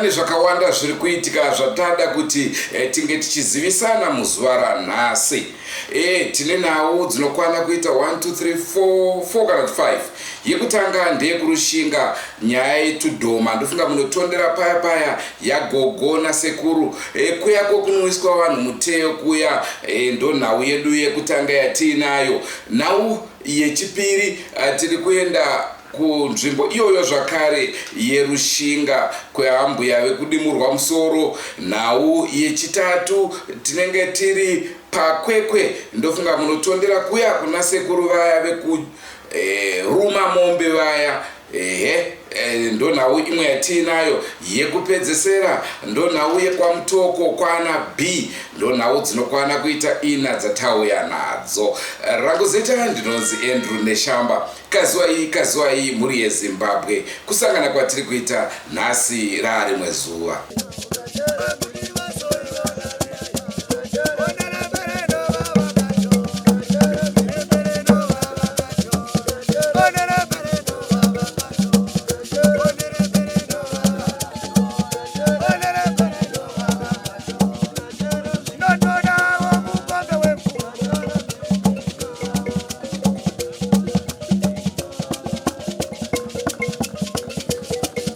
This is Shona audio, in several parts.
pane zvakawanda zviri kuitika zvatada kuti tinge tichizivisana muzuva ranhasi. Tine nhau dzinokwana kuita 1 2 3 4 kana 5. Yekutanga ndeyekurushinga, nyaya yetudhoma, ndofunga munotondera paya yagogo nasekuru. Kuyako kunoiswa vanhu muteo kuya, ndo nhau yedu yekutanga yatinayo. Nhau yechipiri tiri kuenda kunzvimbo iyoyo zvakare yerushinga kweambuya vekudimurwa musoro. Nhau yechitatu tinenge tiri pakwekwe, ndofunga munotondera kuya kuna sekuru vaya vekuruma mombe vaya. Ndo nhau imwe yatinayo. Yekupedzesera ndo nhau yekwamutoko kwana B, ndo nhau dzinokwana kuita 4 dzatauya nadzo. Rangu zita ndinonzi Andrew Neshamba. Kazuwa iyi muri yeZimbabwe, kusangana kwatiri kuita nhasi rarimwe zuva.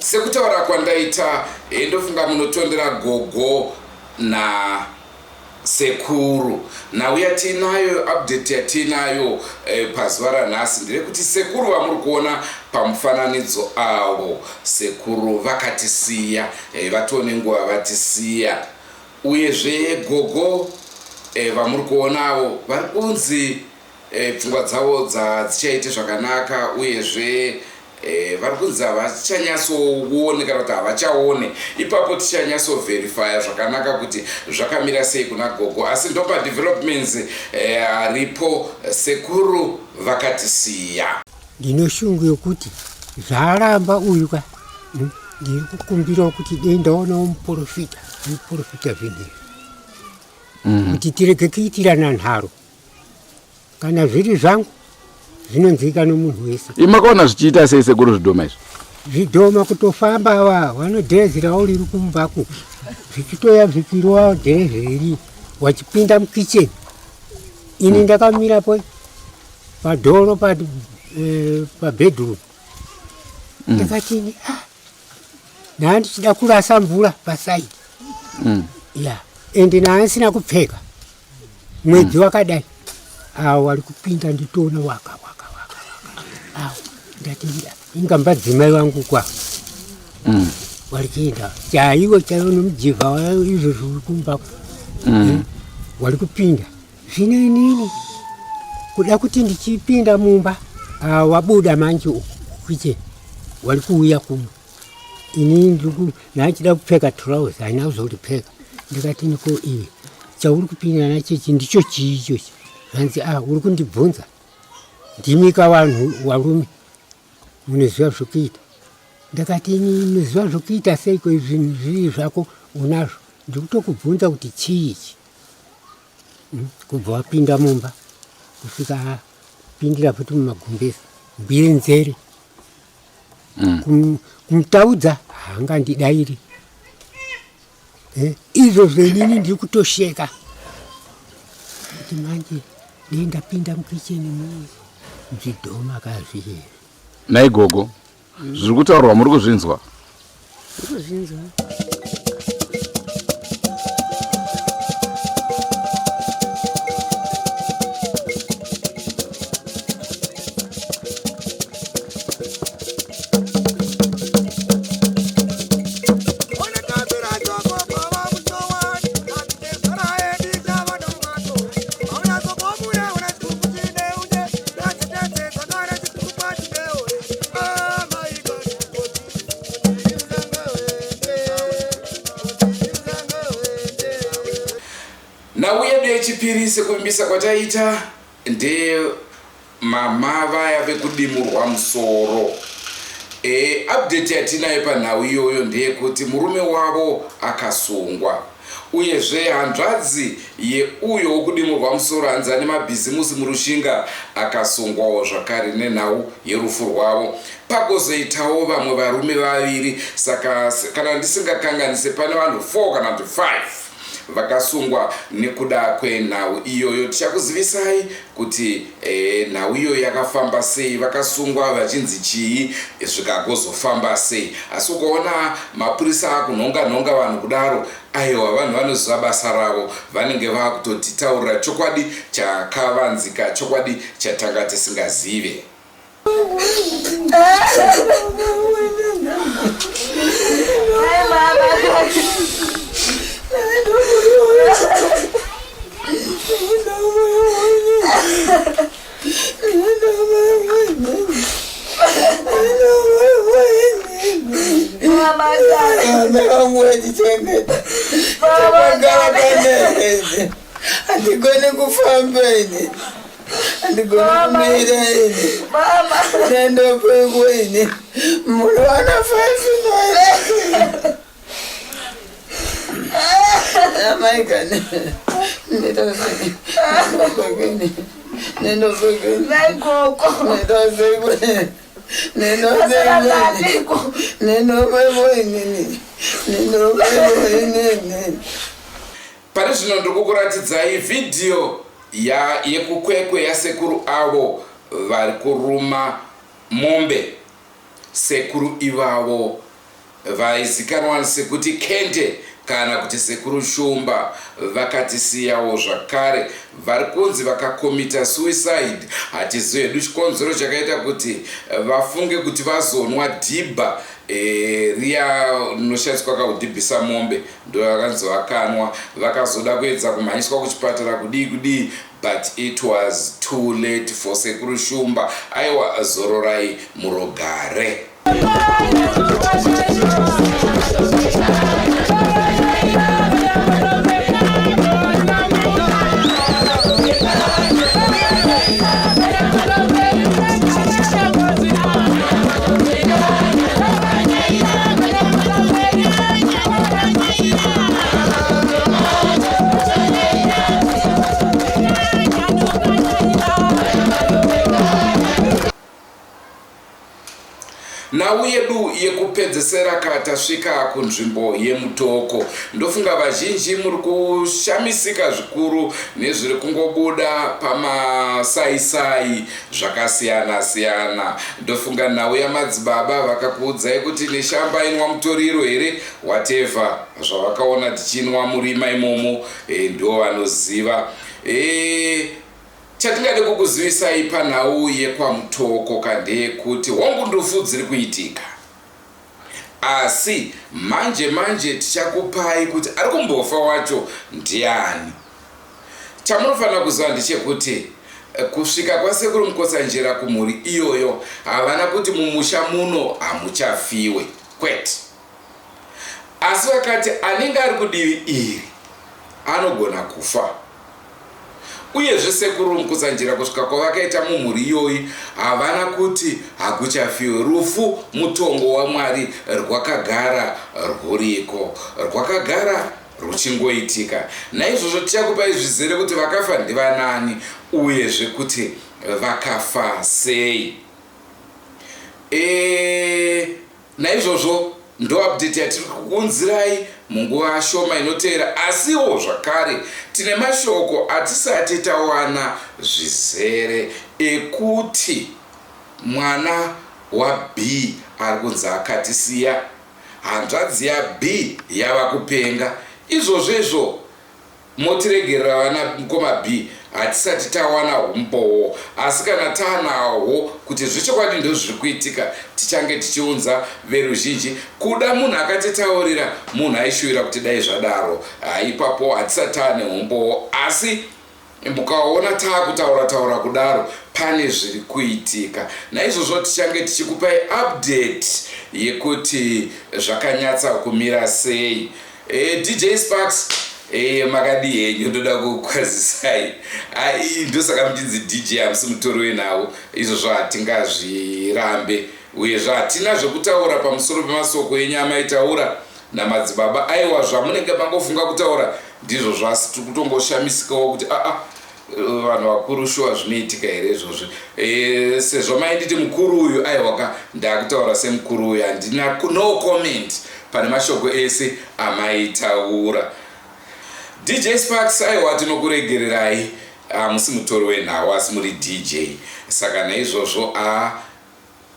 Sekutaura kwandaita, ndofunga munotondera gogo na sekuru. Nhau yatinayo, update yatinayo pazuva ranhasi nderekuti sekuru vamuri kuona pamufananidzo avo, sekuru vakatisiya, vatone nguva vatisiya. Uyezve gogo vamuri kuonavo vari kunzi pfungwa dzavo dzichaite zvakanaka, uyezve vari kunzi havachanyatsoone kana kuti havachaone. Ipapo tichanyatsoverifya zvakanaka kuti zvakamira sei kuna gogo. Asi ndopa developments aripo, sekuru vakatisiya. Ndinoshungu yokuti zvaramba uyu ka ndiri kukumbira kuti ndaona muprofita zvinezvi kuti tirege kuitirana nharo. Kana zviri zvangu zvinonzika nomunhu wese. Makaona zvichiita sei sekuru zvidhoma izvi? Zvidhoma kutofamba vanodhezera uri kumbaku, zvichitoya zvichirova dhezeri wachipinda mukicheni. Ini ndakamira padhoro pabedroom. Ndakati ndichida kurasa mvura pasaidi. Ende naasina kupfeka. Mwedzi wakadai. Wari kupinda nditoona waka. Ndati ingamba dzimai vangu kwa. Wari kuenda. Chaiwo nomujivha izvo zviri kumba. Wari kupinda. Zvino inini kuda kuti ndichipinda mumba, wabuda manje kukicheni. Wari kuuya kuno. Inini nachida kupfeka trouser, haina kuzoripfeka. Ndikati niko iwe, chauri kupinda nachechi ndicho chiicho. Hanzi uri kundibvunza. Ndimika vanhu varume munoziva zvokuita. Ndakati munoziva zvokuita seiko zvinhu zviri zvako unazvo. Ndiri kutokubvunza kuti chii ichi. Kubva wapinda mumba kusvika pindira futi mumagumbeza mbiri nzere. Kumutaudza haangandidairi. Izvo zvenini ndiri kutosheka. Kuti manje ndapinda mukicheni zvidhoma kazviri. Naigogo, zviri kutaurwa muri kuzvinzwa? Kuzvinzwa. Nhau yedu yechipiri sekuimbisa kwataita nde mama vaya vekudimurwa musoro. Update yatinayo panhau iyoyo ndeyekuti murume wavo akasungwa. uyezve hanzvadzi yeuyo wokudimurwa musoro hanzi ane mabhizimusi murushinga akasungwawo zvakare nenhau yerufu rwavo. Pagozoitawo vamwe varume vaviri, saka kana ndisingakanganise pane vanhu 4 kana 5 vakasungwa nekuda kwenhau iyoyo. Tichakuzivisai kuti nhau iyo yakafamba sei, vakasungwa vachinzi chii, zvikagozofamba sei. Asi ukaona mapurisa akunhonga vanhu kudaro, aiwa vanhu vanoziva basa ravo, vanenge vakutotitaurira chokwadi chakavanzika, chokwadi chatanga tisingazive. Andigone kufamba ini, andigone kumira ini, nendo pego ini, mulwana 5 amaikane, nendo pego, nendo Pane zvino ndikukuratidzai vhidhiyo yekukwekwe yasekuru avo vari kuruma mombe. Sekuru ivavo vaizikanwa sekuti Kende kana kuti sekuru Shumba vakatisiyawo zvakare, vari kunzi vakakomita suicide. Hatizivedu chikonzero chakaita kuti vafunge kuti vazonwa dhibha riya rinoshandiswa kakudhibhisa mombe, ndo vakanzi vakanwa, vakazoda kuedza kumhanyiswa kuchipatara kudii, but it was too late for sekuru Shumba. Aiwa, zororai murogare. Nhau yedu yekupedzesera katasvika kunzvimbo yemutoko. Ndofunga vazhinji muri kushamisika zvikuru nezviri kungobuda pamasaisai zvakasiyana. Ndofunga nhau yamadzibaba vakakuudzai kuti neshamba inwa mutoriro here, whatever zvavakaona tichinwa murima imomo, ndo vanoziva. Chatingade kukuzivisai panhau yekwamutoko ndeyekuti hongu ndufu dziri kuitika, asi manje tichakupai kuti ari kumbofa wacho ndiani. Chamunofanira kuziva ndechekuti kusvika kwasekuru Mukotsanjera kumhuri iyoyo havana kuti mumusha muno hamuchafiwe, kwete. Asi vakati anenge ari kudivi iri anogona kufa. Uyezve sekuru Mukotsanjera kusvika kwavakaita mumhuri iyoyi havana kuti hakuchafiwe. Rufu mutongo waMwari rwakagara rwuriko, rwakagara ruchingoitika. Naizvozvo tichakupai zvizere kuti vakafa ndivanani uyezve kuti vakafa sei. Naizvozvo ndo update yatiri kukunzirai munguva shoma inoteera. Asiwo zvakare tine mashoko atisati tawana zvizere ekuti mwana waB ari kunzi akatisiya, hanzvadzi yaB yava kupenga. Izvozvo motiregerera vana mukoma B, hatisati tawana umbowo. Asi kana taanawo kuti zvechokwadi ndo zviri kuitika, tichange tichiunza veruzhinji. Kuda munhu akatitaurira, munhu aishuvira kuti dai zvadaro, ipapo hatisati taane umbowo. Asi mukaona taakutaura kudaro, pane zviri kuitika. Naizvozvo tichange tichikupai update yekuti zvakanyatsa kumira sei. DJ Sparks, makadi henyu ndoda kukwazisai. Ndosaka muchinzi DJ hamusi mutori wenhau. Izvozvo hatingazvirambe, uyezve hatina zvekutaura pamusoro pemasoko enyu amaitaura. namadzibaba, aiwa zvamunenge mangofunga kutaura ndizvo zvasi tiri kutongoshamisikawo kuti vanhu vakuru shuwa zvinoitika here izvozvi. Sezvo mainditi mukuru uyu aiwaka ndakutaura semukuru uyu, handina no comment pane mashoko ese amaitaura. DJ Sparks aiwa tinokuregererai, musi mutori wenhau asi muri DJ, saka naizvozvo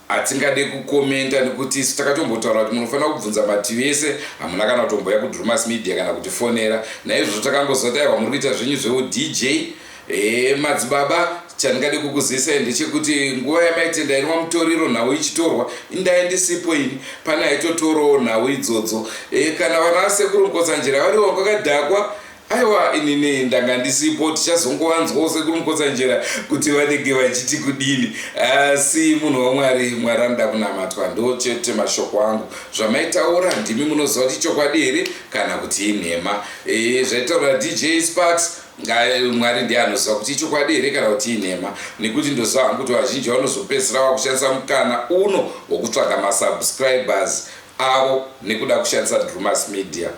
hatingade kukomenta nekuti isu takatombotaura kuti munofanira kubvunza mativi ese, hamuna kana kutomboya kuDrumas Media kana kutifonera. Naizvozvo takangozoti aiwa muri kuita zvenyu zveudj. Madzibaba, chandingade kukuzisai ndechekuti nguva yamaitendainwa mutoriro nhau ichitorwa indaendisipo ini pana aitotorawo nhau idzodzo. Kana vana vasekuru Mukotsanjera variwo kwakadhakwa, aiwa inini ndanga ndisipo, tichazongovanzwawo sekuru Mukotsanjera kuti vanenge vachiti kudini. Asi munhu waMwari, Mwari anoda kunamatwa, ndo chete mashoko angu. Zvamaitaura ndimi munoziva kuti chokwadi here kana kuti inhema. Zvaitaura DJ Sparks, Mwari ndiye anoziva kuti chokwadi here kana kuti inhema, nekuti ndoziva hangu kuti vazhinji vanozopedzisira vakushandisa mukana uno wokutsvaga masubscribers avo nekuda kushandisa Drumas Media.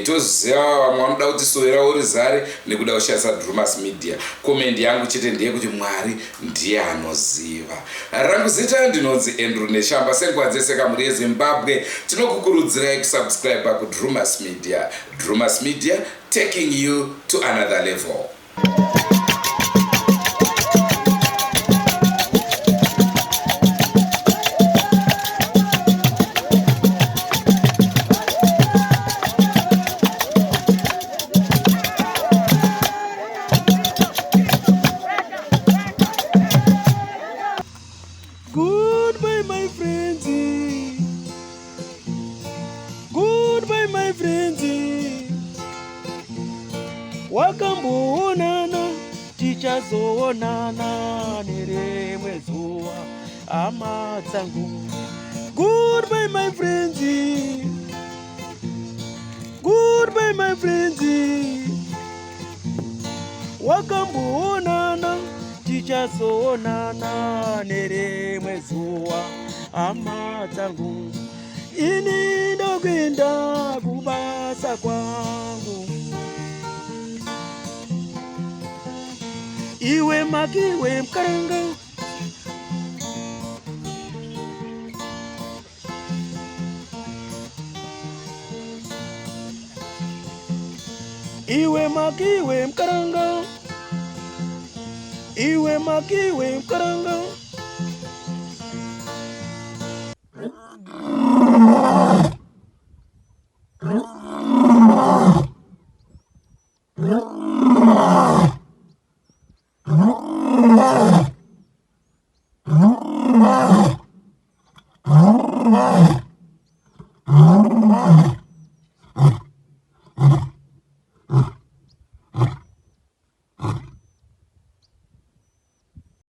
Toziva vamwe vanoda kuti sowera uri zare nekuda kushandisa Drumas Media. Komendi yangu chete ndeye kuti Mwari ndiye anoziva. Rangu zita ndinonzi Andrew Neshamba. Senguva dzese kamuri yeZimbabwe tinokukurudzirai kusubscribe kuDrumas Media. Drumas Media, taking you to another level. Goodbye, my friends. Goodbye, my friends. Wakamboonana, tichazoonana nerimwe zuva, hama dzangu. Goodbye, my friends. Goodbye, my friends. Wakamboonana, tichazoonana nerimwe zuva, hama dzangu. Ini ndokuenda kubasa kwangu. Iwe makiwe mkaranga, iwe makiwe mkaranga, iwe makiwe mkaranga.